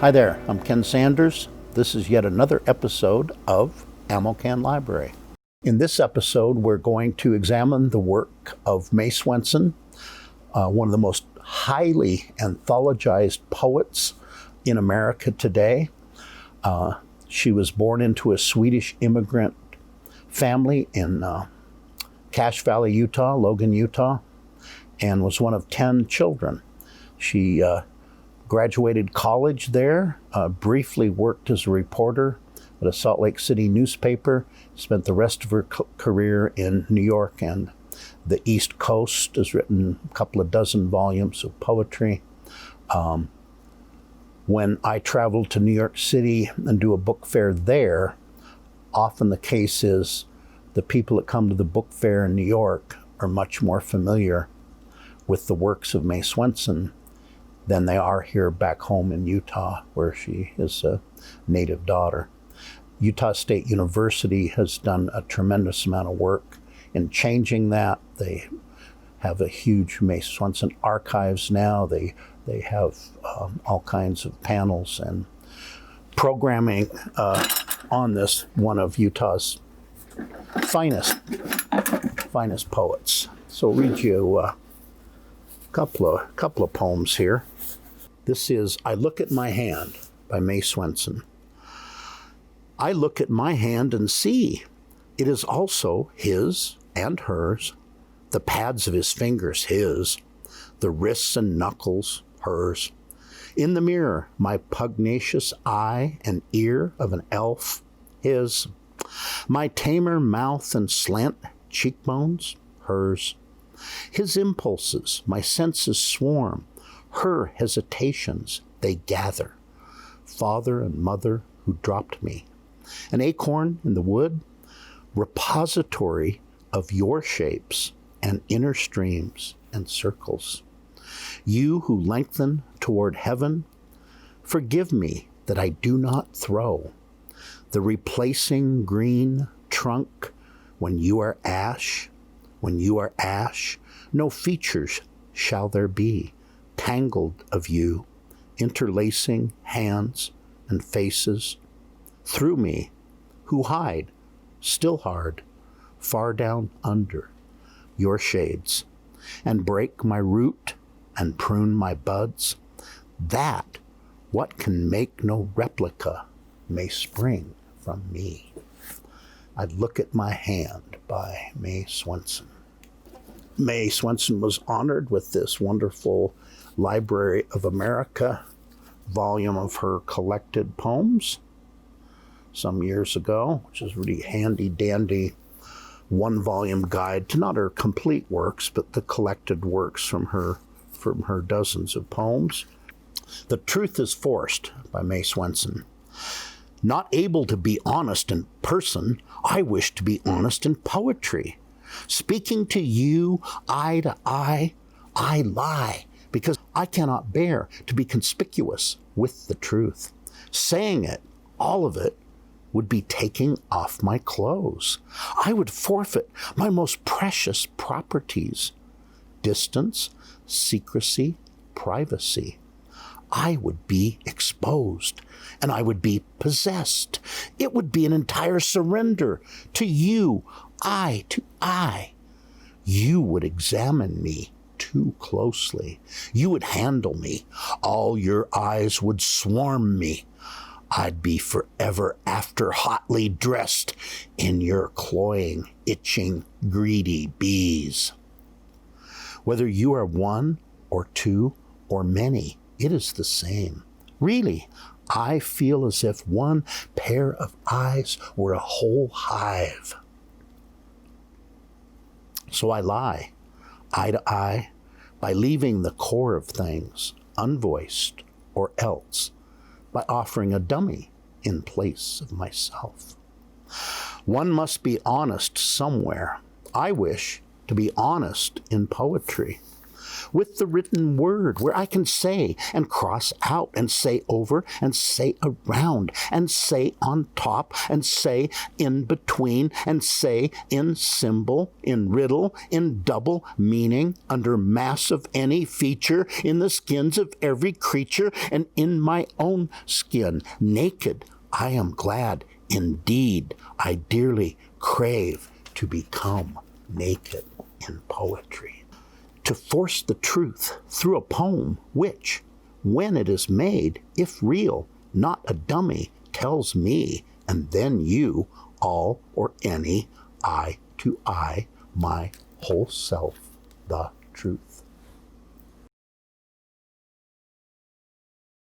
Hi there, I'm Ken Sanders. This is yet another episode of Ammo Can Library. In this episode, we're going to examine the work of May Swenson, one of the most highly anthologized poets in America today. She was born into a Swedish immigrant family in Cache Valley, Utah, Logan, Utah, and was one of 10 children. She graduated college there, briefly worked as a reporter at a Salt Lake City newspaper, spent the rest of her career in New York and the East Coast, has written a couple of dozen volumes of poetry. When I travel to New York City and do a book fair there, often the case is the people that come to the book fair in New York are much more familiar with the works of May Swenson than they are here back home in Utah, where she is a native daughter. Utah State University has done a tremendous amount of work in changing that. They have a huge May Swenson archives now. They have all kinds of panels and programming on this, one of Utah's finest poets. So I'll read you a couple of poems here. This is I Look at My Hand by May Swenson. I look at my hand and see it is also his and hers, the pads of his fingers his, the wrists and knuckles hers. In the mirror, my pugnacious eye and ear of an elf his, my tamer mouth and slant cheekbones hers. His impulses, my senses swarm, her hesitations they gather. Father and mother who dropped me, an acorn in the wood, repository of your shapes and inner streams and circles. You who lengthen toward heaven, forgive me that I do not throw the replacing green trunk when you are ash. When you are ash, no features shall there be, tangled of you, interlacing hands and faces, through me, who hide, still hard, far down under your shades, and break my root and prune my buds, that what can make no replica may spring from me. I Look at My Hand by May Swenson. May Swenson was honored with this wonderful Library of America volume of her collected poems some years ago, which is a really handy dandy one-volume guide to not her complete works, but the collected works from her dozens of poems. The Truth is Forced by May Swenson. Not able to be honest in person, I wish to be honest in poetry. Speaking to you eye to eye, I lie because I cannot bear to be conspicuous with the truth. Saying it, all of it, would be taking off my clothes. I would forfeit my most precious properties: distance, secrecy, privacy. I would be exposed, and I would be possessed. It would be an entire surrender to you, eye to eye. You would examine me too closely. You would handle me. All your eyes would swarm me. I'd be forever after hotly dressed in your cloying, itching, greedy bees. Whether you are one or two or many, it is the same. Really, I feel as if one pair of eyes were a whole hive. So I lie, eye to eye, by leaving the core of things unvoiced, or else by offering a dummy in place of myself. One must be honest somewhere. I wish to be honest in poetry. with the written word, where I can say and cross out and say over and say around and say on top and say in between and say in symbol, in riddle, in double meaning, under mass of any feature, in the skins of every creature, and in my own skin, naked, I am glad. Indeed, I dearly crave to become naked in poetry. To force the truth through a poem which, when it is made, if real, not a dummy, tells me, and then you, all or any, I to I, my whole self, the truth.